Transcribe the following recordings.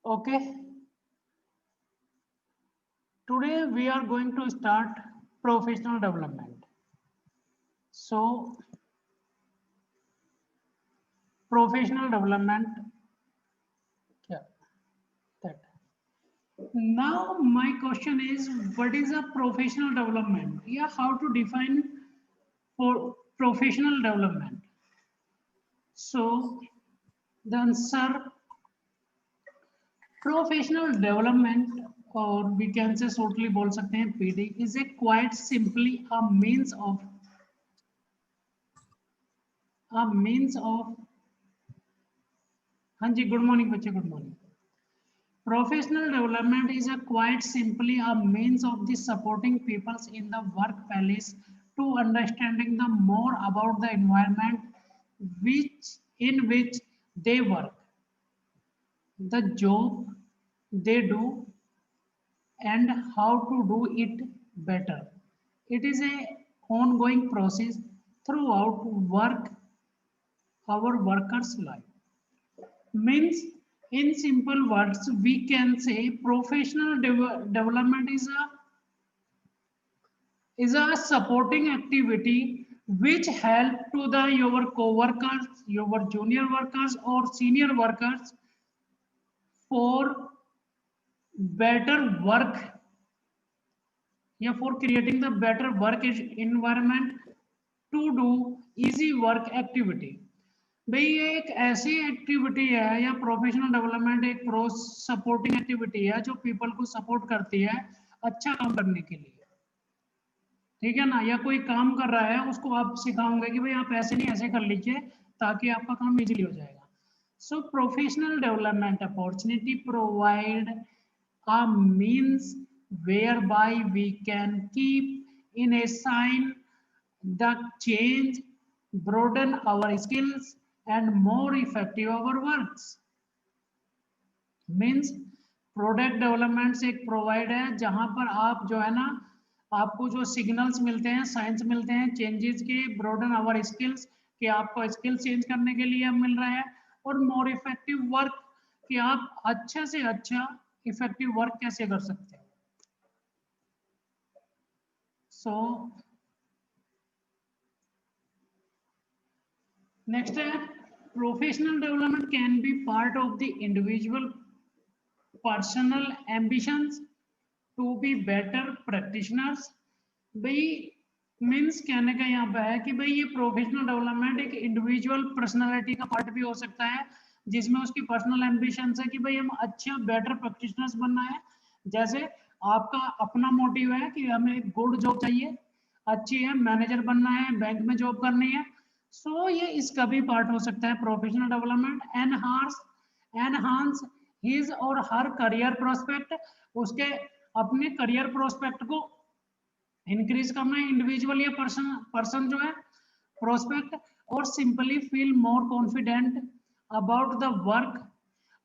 Okay, today we are going to start professional development. So, professional development, yeah, that. Now, my question is, what is a professional development? Yeah, how to define for professional development? So, the answer, professional development, or we can say shortly बोल सकते हैं PD, is a quite simply a means of हाँ जी, good morning बच्चे, good morning. Professional development is a quite simply a means of the supporting peoples in the workplace to understanding the more about the environment which in which they work, the job they do, and how to do it better. It is a ongoing process throughout our workers' life. Means, in simple words, we can say professional development is a supporting activity which help to the your co-workers, your junior workers or senior workers for better work, या for creating the better work environment to do easy work activity. भाई ये एक ऐसी activity है या professional development एक pro supporting activity है जो पीपल को सपोर्ट करती है अच्छा काम करने के लिए. ठीक है ना, या कोई काम कर रहा है उसको आप सिखाओगे कि भाई आप ऐसे नहीं ऐसे कर लीजिए ताकि आपका काम इजीली हो जाएगा. सो professional development opportunity provide a means whereby we can keep in a sign the change, broaden our skills and more effective our works. Means product development से एक प्रोवाइड है जहां पर आप जो है ना आपको जो सिग्नल्स मिलते हैं साइंस मिलते हैं चेंजेस के, ब्रॉडन आवर स्किल्स कि आपको स्किल चेंज करने के लिए मिल रहा है, और मोर इफेक्टिव वर्क कि आप अच्छे से अच्छा इफेक्टिव वर्क कैसे कर सकते हैं. सो नेक्स्ट है professional development can be part of the individual personal ambitions to be better practitioners. भाई मीन्स कहने का यहाँ पे है कि भाई ये प्रोफेशनल डेवलपमेंट एक इंडिविजुअल पर्सनालिटी का पार्ट भी हो सकता है जिसमें उसकी पर्सनल एम्बिशंस है कि भाई हम अच्छा बेटर प्रैक्टिशनर्स बनना है. जैसे आपका अपना मोटिव है कि हमें गुड जॉब चाहिए, अच्छी है, मैनेजर बनना है, बैंक में जॉब करनी है. सो ये इसका भी पार्ट हो सकता है प्रोफेशनल डेवलपमेंट. एनहांस हिज और हर करियर प्रोस्पेक्ट, उसके अपने करियर प्रोस्पेक्ट को इंक्रीज करना है इंडिविजुअल या पर्सन जो है प्रोस्पेक्ट, और simply feel more confident about the work,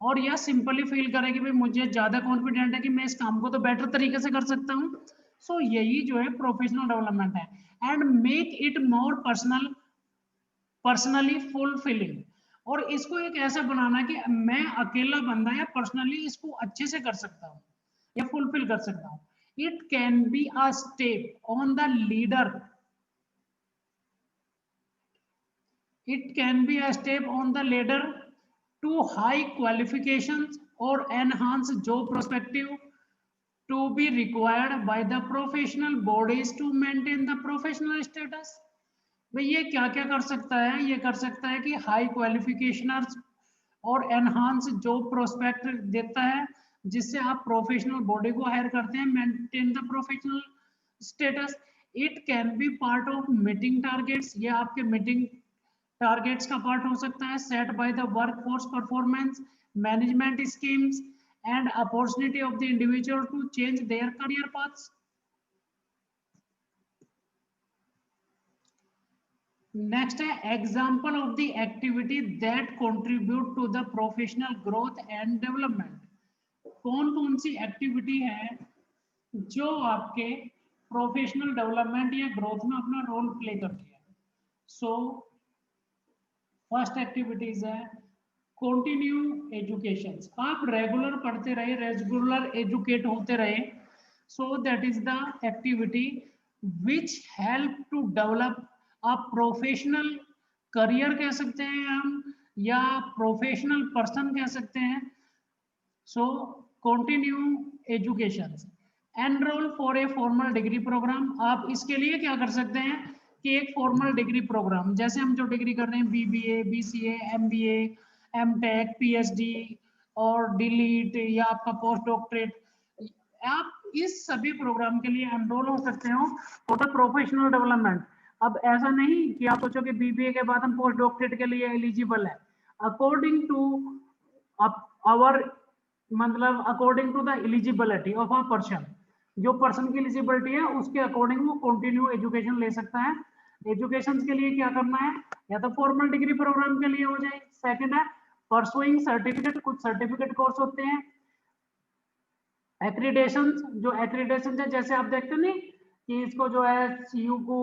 और यह सिंपली फील करे कि भाई मुझे ज्यादा कॉन्फिडेंट है कि मैं इस काम को तो बेटर तरीके से कर सकता हूँ. सो यही जो है प्रोफेशनल डेवलपमेंट है. And make it more personally fulfilling, और इसको एक ऐसा बनाना कि मैं अकेला बंदा या पर्सनली इसको अच्छे से कर सकता हूँ या फुलफिल कर सकता हूँ. It can be a step on the leader, it can be a step on the ladder to high qualifications or enhance job perspective to be required by the professional bodies to maintain the professional status. भाई ये क्या क्या कर सकता है, ये कर सकता है कि हाई क्वालिफिकेशनर्स और एनहांस जॉब प्रोस्पेक्ट देता है जिससे आप प्रोफेशनल बॉडी को हायर करते हैं, maintain the professional status. It can be part of meeting targets, ये आपके मीटिंग टारगेट्स का पार्ट हो सकता है set by the workforce performance management schemes and opportunity of the individual to change their career paths. Next है example of the activity that contribute to the professional growth and development. कौन कौन सी activity है जो आपके professional development या growth में अपना role play करती है. सो फर्स्ट एक्टिविटीज है कंटिन्यू एजुकेशन, आप रेगुलर पढ़ते रहे, रेगुलर एजुकेट होते रहे, so that is the activity which help to develop a professional career कह सकते हैं हम, या प्रोफेशनल पर्सन कह सकते हैं। So continue education, enrol for a formal degree program, आप इसके लिए क्या कर सकते हैं कि एक फॉर्मल डिग्री प्रोग्राम, जैसे हम जो डिग्री कर रहे हैं BBA, BCA, MBA, MTech, PhD और डीलीट या आपका पोस्ट डॉक्टरेट, आप इस सभी प्रोग्राम के लिए एनरोल हो सकते हो फॉर द प्रोफेशनल डेवलपमेंट। अब ऐसा नहीं कि आप सोचो कि बीबीए के बाद हम पोस्ट डॉक्टरेट के लिए एलिजिबल है, अकॉर्डिंग टू आवर, मतलब according to the eligibility of a person, जो पर्सन की एलिजिबिलिटी है उसके अकॉर्डिंग वो कंटिन्यू एजुकेशन ले सकता है। एजुकेशन के लिए क्या करना है, या तो फॉर्मल डिग्री प्रोग्राम के लिए हो जाए, सेकंड है परसुइंग सर्टिफिकेट, कुछ सर्टिफिकेट कोर्स होते हैं, एक्रीडेशन, जो एक्रीडेशन है जैसे आप देखते नहीं कि इसको जो है सीयू को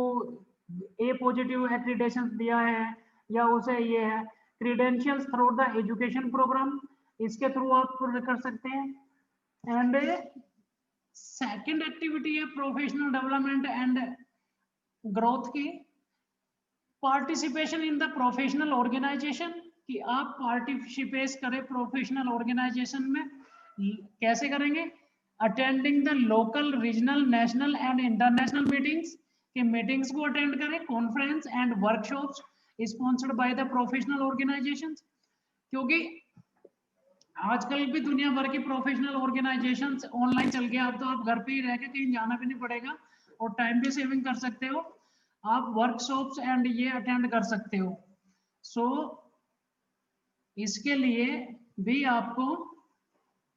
ए पॉजिटिव एक्रीडेशन दिया है, या उसे ये है credentials through the education program, इसके थ्रू आप कर सकते हैं। एंड सेकंड एक्टिविटी है प्रोफेशनल डेवलपमेंट एंड ग्रोथ की, participation in the professional organisation, कि आप पार्टिसिपेट करें प्रोफेशनल ऑर्गेनाइजेशन में, कैसे करेंगे, attending the local, regional, national and international meetings, के मीटिंग्स को अटेंड करें, conference and workshops sponsored by the professional organisations, क्योंकि आजकल भी दुनिया भर की प्रोफेशनल ऑर्गेनाइजेशंस ऑनलाइन चल गया, अब तो आप घर पे ही रह के कहीं जाना भी नहीं पड़ेगा और टाइम भी सेविंग कर सकते हो, आप वर्कशॉप्स एंड ये अटेंड कर सकते हो। सो इसके लिए भी आपको,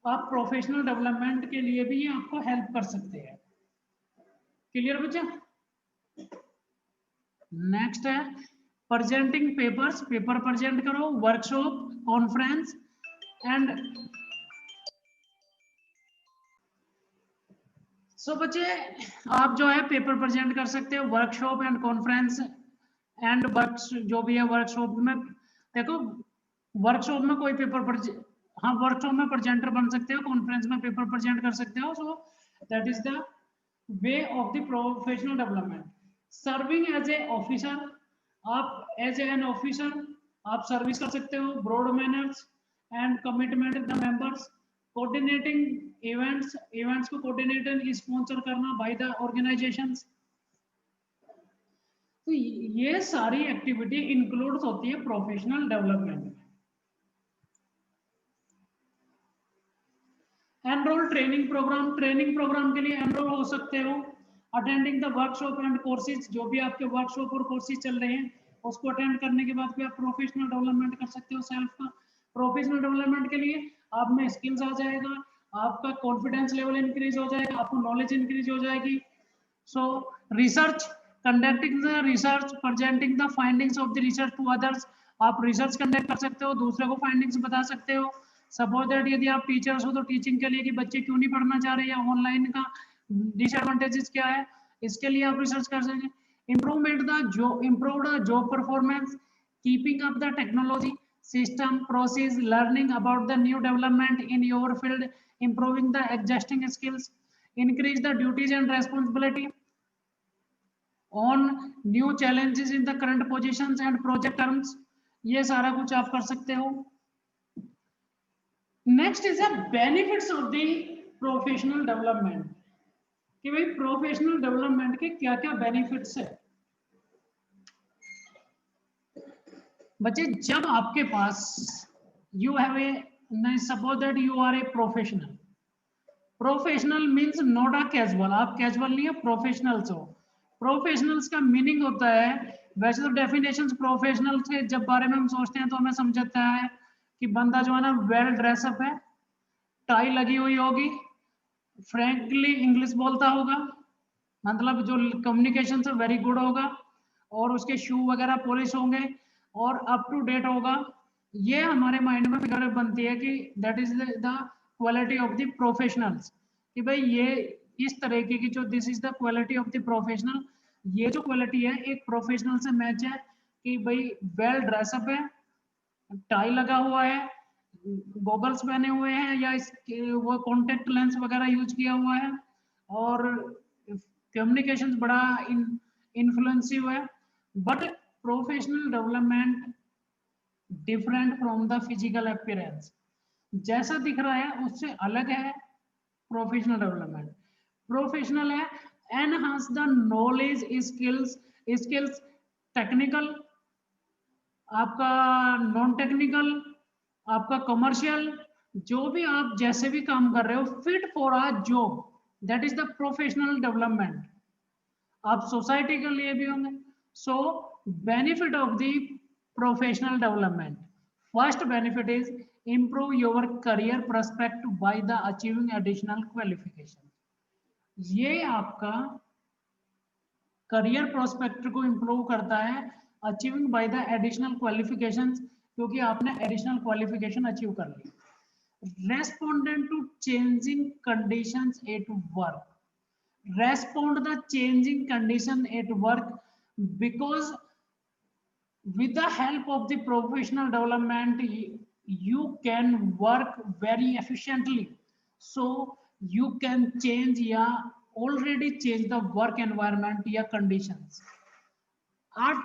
आप प्रोफेशनल डेवलपमेंट के लिए भी ये आपको हेल्प कर सकते हैं। क्लियर बच्चा? नेक्स्ट है प्रेजेंटिंग पेपर्स, पेपर प्रेजेंट करो, वर्कशॉप, कॉन्फ्रेंस एंड सो बच्चे आप जो है पेपर प्रेजेंट कर सकते हो, workshop and conference and work, जो भी है वर्कशॉप में, देखो वर्कशॉप में कोई पेपर हाँ वर्कशॉप में प्रेजेंटर बन सकते हो, कॉन्फ्रेंस में पेपर प्रेजेंट कर सकते हो। So that is the way of the professional development. Serving as a officer, आप एज एन ऑफिसर आप सर्विस कर सकते हो, broad manners and commitment the members, coordinating events, events को कोऑर्डिनेटर स्पॉन्सर करना बाय द ऑर्गेनाइजेशंस। तो ये सारी एक्टिविटी इंक्लूड होती है प्रोफेशनल डेवलपमेंट में। Enrol training program, training program के लिए एनरोल हो सकते हो, attending the workshop and courses, जो भी आपके वर्कशॉप और कोर्सेज चल रहे हैं उसको अटेंड करने के बाद भी आप प्रोफेशनल डेवलपमेंट कर सकते हो सेल्फ का। प्रोफेशनल डेवलपमेंट के लिए आप में स्किल्स आ जाएगा, आपका कॉन्फिडेंस लेवल इंक्रीज हो जाएगा, आपको नॉलेज इंक्रीज हो जाएगी। So research, conducting the research, presenting the findings of the research to others, आप रिसर्च कंडक्ट कर सकते हो, दूसरे को फाइंडिंग्स बता सकते हो। सपोज दैट यदि आप टीचर्स हो तो टीचिंग के लिए कि बच्चे क्यों नहीं पढ़ना चाह रहे, या ऑनलाइन का डिसएडवांटेजेस क्या है, इसके लिए आप रिसर्च कर सकते हैं। Improvement the job, improve the job performance, keeping up the technology system process, learning about the new development in your field, improving the existing skills, increase the duties and responsibility on new challenges in the current positions and project terms, ये सारा कुछ आप कर सकते हो। Next is the benefits of the professional development, कि भाई professional development के क्या क्या बेनिफिट्स है। बच्चे जब आपके पास you have a, suppose that you are a professional, professional means not a casual, आप कैजुअल नहीं है, प्रोफेशनल्स हो। प्रोफेशनल्स का मीनिंग होता है, वैसे तो डेफिनेशंस प्रोफेशनल्स के जब बारे में हम सोचते हैं तो हमें समझता है कि बंदा जो है ना वेल ड्रेसअप है, टाई लगी हुई होगी, फ्रैंकली इंग्लिश बोलता होगा, मतलब जो कम्युनिकेशन से वेरी गुड होगा, और उसके शू वगैरह पॉलिश होंगे और अप टू डेट होगा। ये हमारे माइंड में फिगर बनती है कि that is the quality of the professionals, कि भाई ये इस तरीके की जो this is the quality of the professional, ये जो क्वालिटी है एक प्रोफेशनल से मैच है कि भाई वेल ड्रेसअप है, टाई लगा हुआ है, गॉगल्स पहने हुए हैं, या वो कॉन्टेक्ट लेंस वगैरह यूज किया हुआ है, और कम्युनिकेशन बड़ा इन्फ्लुएंसिव है। But professional development different from the physical appearance, जैसा दिख रहा है उससे अलग है प्रोफेशनल डेवलपमेंट। प्रोफेशनल है enhance the knowledge skills technical, आपका नॉन टेक्निकल, आपका कमर्शियल, जो भी आप जैसे भी काम कर रहे हो fit for a job, that is the professional development. आप सोसाइटी के लिए भी होंगे। सो benefit of the professional development, first benefit is improve your career prospect by the achieving additional qualification। ये आपका करियर प्रोस्पेक्ट को इंप्रूव करता है achieving by the additional qualifications, क्योंकि आपने एडिशनल क्वालिफिकेशन अचीव कर ली। Respondent to changing conditions at work, respond the changing condition at work, because with the help of the professional development you can work very efficiently, so you can change या already change the work environment या conditions at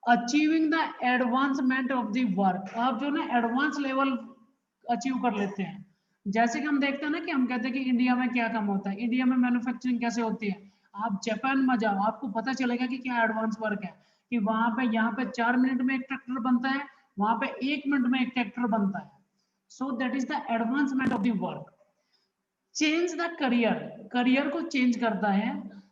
achieving the advancement of the work। आप जो ना advance level achieve कर लेते हैं, जैसे कि हम देखते हैं ना कि हम कहते हैं कि इंडिया में क्या काम होता है, इंडिया में मैन्युफैक्चरिंग कैसे होती है। आप जापान में जाओ, आपको पता चलेगा कि क्या एडवांस वर्क है, कि वहां पे यहाँ पे 4 मिनट में एक ट्रैक्टर बनता है, वहां पे 1 मिनट में एक ट्रैक्टर बनता है। सो that is the advancement of the work. Change the career, career को चेंज करता है,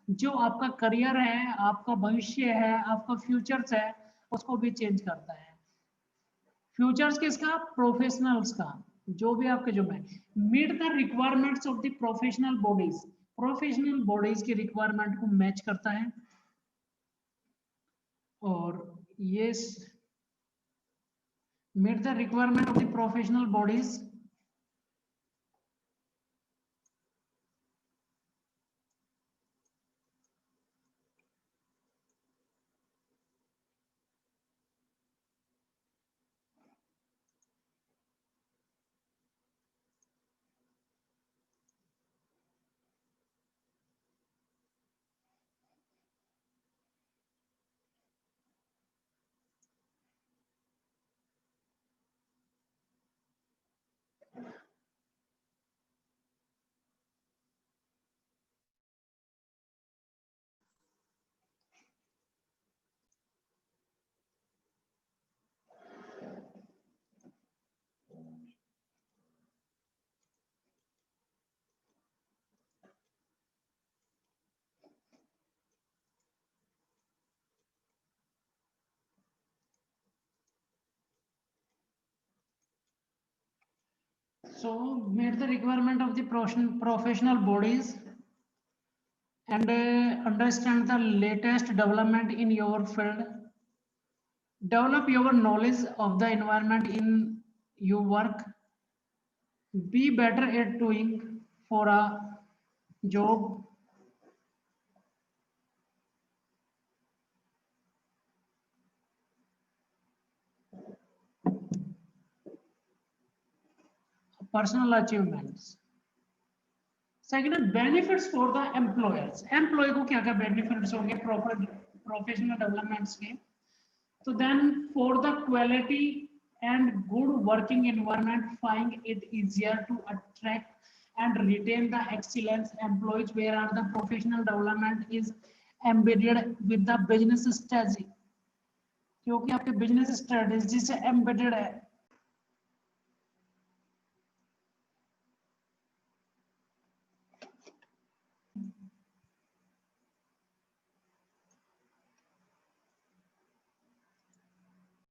जो आपका करियर है, आपका भविष्य है, आपका फ्यूचर्स है, उसको भी चेंज करता है। फ्यूचर्स किसका? प्रोफेशनल्स का, जो भी आपके जो में meet the requirements of the professional bodies, professional bodies की रिक्वायरमेंट को मैच करता है। और ये meet the requirement of the professional bodies so meet the requirement of the professional bodies and understand the latest development in your field, develop your knowledge of the environment in your work, be better at doing for a job, personal achievements। Second है benefits for the employers, employ को क्या क्या benefits होंगे professional developments के। तो then for the quality and good working environment, find it easier to attract and retain the excellence employees, where are the professional development is embedded with the business strategy, क्योंकि आपके business strategy से embedded है